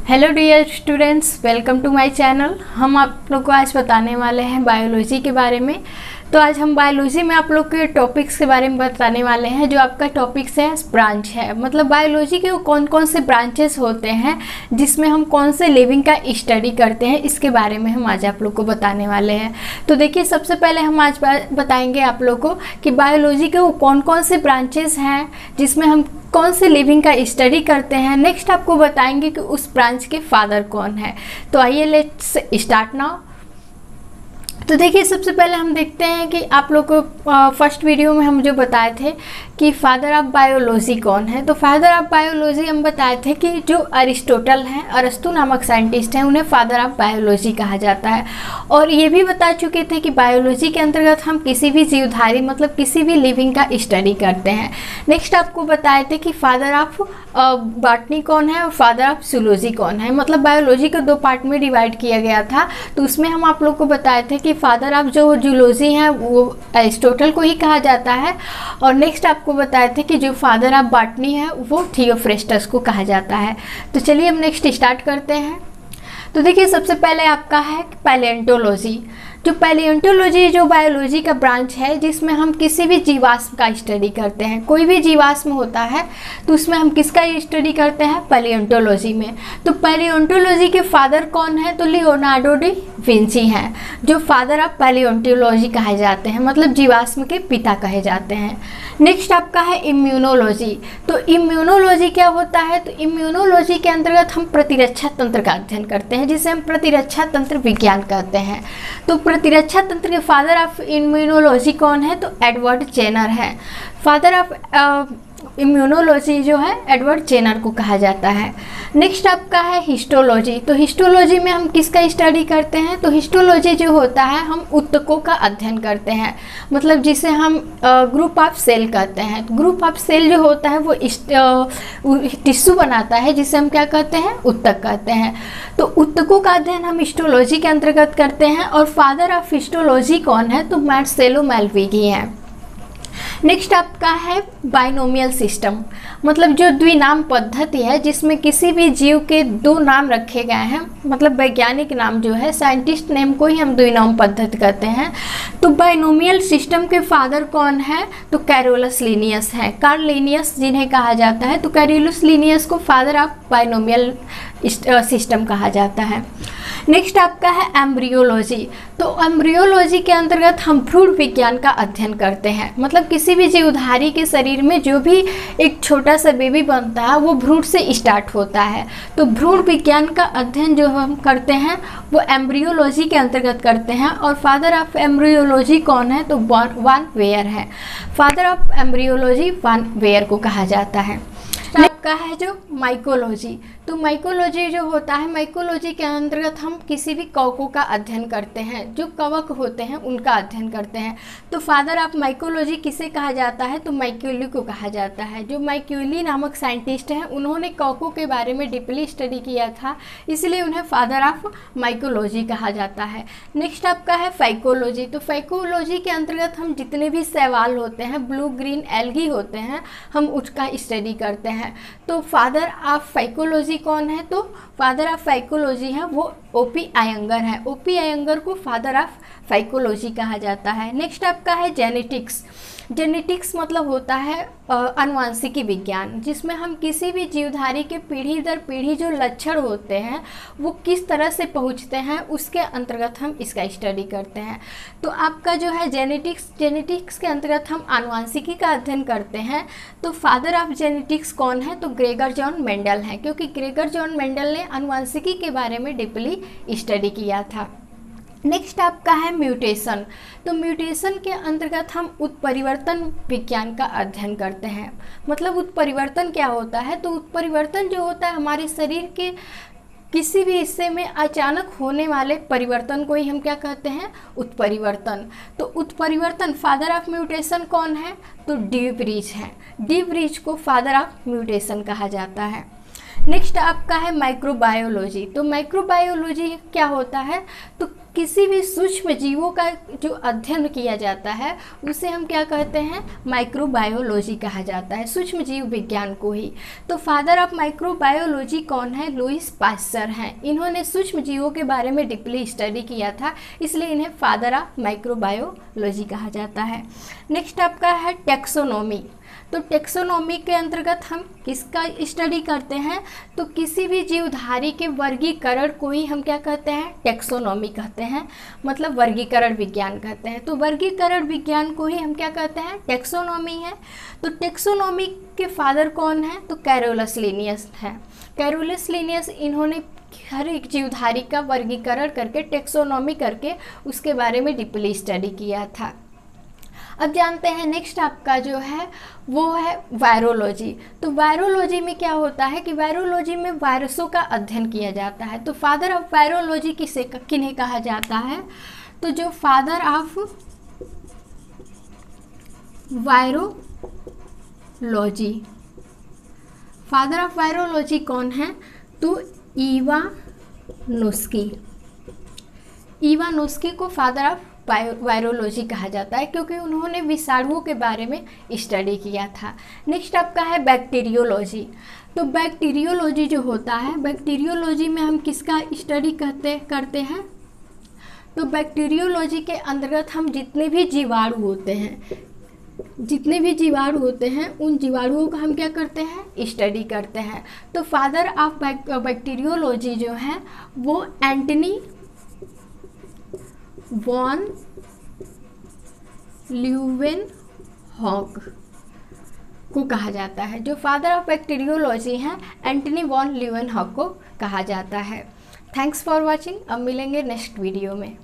Hello dear students, welcome to my channel. हम आप लोग को आज बताने वाले हैं बायोलॉजी के बारे में। तो आज हम बायोलॉजी में आप लोग के टॉपिक्स के बारे में बताने वाले हैं। जो आपका टॉपिक्स है ब्रांच है, मतलब बायोलॉजी के कौन कौन से ब्रांचेस होते हैं जिसमें हम कौन से लिविंग का स्टडी करते हैं, इसके बारे में हम आज आप लोग को बताने वाले हैं। तो देखिए, सबसे पहले हम आज बताएंगे आप लोग को कि बायोलॉजी के वो कौन कौन से ब्रांचेस हैं जिसमें हम कौन से लिविंग का स्टडी करते हैं। नेक्स्ट आपको बताएंगे कि उस ब्रांच के फादर कौन है। तो आइए लेट्स स्टार्ट नाउ। तो देखिए, सबसे पहले हम देखते हैं कि आप लोग को फर्स्ट वीडियो में हम जो बताए थे कि फादर ऑफ बायोलॉजी कौन है। तो फादर ऑफ बायोलॉजी हम बताए थे कि जो अरिस्टोटल हैं, अरस्तु नामक साइंटिस्ट हैं, उन्हें फादर ऑफ बायोलॉजी कहा जाता है। और ये भी बता चुके थे कि बायोलॉजी के अंतर्गत हम किसी भी जीवधारी मतलब किसी भी लिविंग का स्टडी करते हैं। नेक्स्ट आपको बताए थे कि फादर ऑफ बॉटनी कौन है और फादर ऑफ जूलॉजी कौन है। मतलब बायोलॉजी को दो पार्ट में डिवाइड किया गया था। तो उसमें हम आप लोग को बताए थे कि फादर ऑफ जो जूलॉजी हैं वो अरिस्टोटल को ही कहा जाता है। और नेक्स्ट आपको बताए थे कि जो फादर ऑफ बॉटनी है वो थियोफ्रेस्टस को कहा जाता है। तो चलिए हम नेक्स्ट स्टार्ट करते हैं। तो देखिए, सबसे पहले आपका है पैलियोंटोलॉजी। जो पैलियोंटोलॉजी जो बायोलॉजी का ब्रांच है जिसमें हम किसी भी जीवाश्म का स्टडी करते हैं। कोई भी जीवाश्म होता है तो उसमें हम किसका स्टडी करते हैं, पैलियोंटोलॉजी में। तो पैलियोंटोलॉजी के फादर कौन है, तो लियोनार्डो डी विंची हैं, जो फादर ऑफ पैलियोंटोलॉजी कहे जाते हैं, मतलब जीवाश्म के पिता कहे जाते हैं। नेक्स्ट आपका है इम्यूनोलॉजी। तो इम्यूनोलॉजी क्या होता है, तो इम्यूनोलॉजी के अंतर्गत हम प्रतिरक्षा तंत्र का अध्ययन करते हैं, जिसे हम प्रतिरक्षा तंत्र विज्ञान कहते हैं। तो प्रतिरक्षा तंत्र के फादर ऑफ इम्यूनोलॉजी कौन है, तो एडवर्ड जेनर है। फादर ऑफ इम्यूनोलॉजी जो है एडवर्ड जेनर को कहा जाता है। नेक्स्ट आपका है हिस्टोलॉजी। तो हिस्टोलॉजी में हम किसका स्टडी करते हैं, तो हिस्टोलॉजी जो होता है हम ऊतकों का अध्ययन करते हैं, मतलब जिसे हम ग्रुप ऑफ सेल कहते हैं। ग्रुप ऑफ सेल जो होता है वो टिश्यू बनाता है, जिसे हम क्या कहते हैं, ऊतक कहते हैं। तो ऊतकों का अध्ययन हम हिस्टोलॉजी के अंतर्गत करते हैं। और फादर ऑफ हिस्टोलॉजी कौन है, तो मार्सेलो मेलविगी हैं। नेक्स्ट आपका है बाइनोमियल सिस्टम, मतलब जो द्विनाम पद्धति है जिसमें किसी भी जीव के दो नाम रखे गए हैं, मतलब वैज्ञानिक नाम जो है, साइंटिस्ट नेम को ही हम द्विनाम पद्धति कहते हैं। तो बाइनोमियल सिस्टम के फादर कौन है, तो कैरोलस लिनियस है, कार्ल लिनियस जिन्हें कहा जाता है। तो कैरोलस लिनियस को फादर ऑफ बाइनोमियल सिस्टम कहा जाता है। नेक्स्ट आपका है एम्ब्रियोलॉजी। तो एम्ब्रियोलॉजी के अंतर्गत हम भ्रूण विज्ञान का अध्ययन करते हैं, मतलब किसी भी जीवधारी के शरीर में जो भी एक छोटा सा बेबी बनता है वो भ्रूण से स्टार्ट होता है। तो भ्रूण विज्ञान का अध्ययन जो हम करते हैं वो एम्ब्रियोलॉजी के अंतर्गत करते हैं। और फादर ऑफ एम्ब्रियोलॉजी कौन है, तो वान वेयर है। Father of embryology von Baer को कहा जाता है। आपका है जो माइकोलॉजी। तो माइकोलॉजी जो होता है, माइकोलॉजी के अंतर्गत हम किसी भी कवकों का अध्ययन करते हैं, जो कवक होते हैं उनका अध्ययन करते हैं। तो फादर ऑफ माइकोलॉजी किसे कहा जाता है, तो मैक्यूली को कहा जाता है। जो मैक्यूली नामक साइंटिस्ट हैं उन्होंने कवकों के बारे में डीपली स्टडी किया था, इसलिए उन्हें फादर ऑफ माइकोलॉजी कहा जाता है। नेक्स्ट आपका है फाइकोलॉजी। तो फाइकोलॉजी के अंतर्गत हम जितने भी शैवाल होते हैं, ब्लू ग्रीन एल्गी होते हैं, हम उसका स्टडी करते हैं। तो फादर ऑफ फाइकोलॉजी कौन है, तो फादर ऑफ फाइकोलॉजी है वो ओपी आयंगर है। ओपी आयंगर को फादर ऑफ फाइकोलॉजी कहा जाता है। नेक्स्ट आपका है जेनेटिक्स। जेनेटिक्स मतलब होता है आनुवंशिकी विज्ञान, जिसमें हम किसी भी जीवधारी के पीढ़ी दर पीढ़ी जो लक्षण होते हैं वो किस तरह से पहुंचते हैं, उसके अंतर्गत हम इसका स्टडी करते हैं। तो आपका जो है जेनेटिक्स के अंतर्गत हम आनुवंशिकी का अध्ययन करते हैं। तो फादर ऑफ जेनेटिक्स कौन है, तो ग्रेगर जॉन मेंडल है, क्योंकि ग्रेगर जॉन मेंडल ने आनुवंशिकी के बारे में डीपली स्टडी किया था। नेक्स्ट आपका है म्यूटेशन। तो म्यूटेशन के अंतर्गत हम उत्परिवर्तन विज्ञान का अध्ययन करते हैं। मतलब उत्परिवर्तन क्या होता है, तो उत्परिवर्तन जो होता है हमारे शरीर के किसी भी हिस्से में अचानक होने वाले परिवर्तन को ही हम क्या कहते हैं, उत्परिवर्तन। तो उत्परिवर्तन फादर ऑफ म्यूटेशन कौन है, तो डी ब्रीच है। डी ब्रीच को फादर ऑफ म्यूटेशन कहा जाता है। नेक्स्ट आपका है माइक्रोबायोलॉजी। तो माइक्रोबायोलॉजी क्या होता है, तो किसी भी सूक्ष्म जीवों का जो अध्ययन किया जाता है उसे हम क्या कहते हैं, माइक्रोबायोलॉजी कहा जाता है, सूक्ष्म जीव विज्ञान को ही। तो फादर ऑफ माइक्रोबायोलॉजी कौन है, लुईस पास्चर हैं। इन्होंने सूक्ष्म जीवों के बारे में डीपली स्टडी किया था, इसलिए इन्हें फादर ऑफ माइक्रोबायोलॉजी कहा जाता है। नेक्स्ट आपका है टेक्सोनॉमी। तो टेक्सोनॉमी के अंतर्गत हम किसका स्टडी करते हैं, तो किसी भी जीवधारी के वर्गीकरण को ही हम क्या कहते हैं, टेक्सोनॉमी कहते हैं, मतलब वर्गीकरण विज्ञान कहते हैं। तो वर्गीकरण विज्ञान को ही हम क्या कहते हैं, टेक्सोनॉमी है। तो टेक्सोनॉमी के फादर कौन है, तो कैरोलस लिनियस है। कैरोलस लिनियस इन्होंने हर एक जीवधारी का वर्गीकरण करके, टेक्सोनॉमी करके उसके बारे में डीपली स्टडी किया था। अब जानते हैं नेक्स्ट आपका जो है वो है वायरोलॉजी। तो वायरोलॉजी में क्या होता है कि वायरोलॉजी में वायरसों का अध्ययन किया जाता है। तो फादर ऑफ वायरोलॉजी किन्हें कहा जाता है, तो जो father of virology, father of virology कौन है, तो इवानोस्की। इवानोस्की को फादर ऑफ वायरोलॉजी कहा जाता है क्योंकि उन्होंने विषाणुओं के बारे में स्टडी किया था। नेक्स्ट आपका है बैक्टीरियोलॉजी। तो बैक्टीरियोलॉजी जो होता है, बैक्टीरियोलॉजी में हम किसका स्टडी करते हैं, तो बैक्टीरियोलॉजी के अंतर्गत हम जितने भी जीवाणु होते हैं उन जीवाणुओं का हम क्या करते हैं, स्टडी करते हैं। तो फादर ऑफ बैक्टीरियोलॉजी जो है वो एंटनी वॉन ल्यूवेनहॉक को कहा जाता है। जो फादर ऑफ बैक्टीरियोलॉजी हैं एंटनी वॉन ल्यूवेनहॉक को कहा जाता है। Thanks for watching. अब मिलेंगे नेक्स्ट वीडियो में।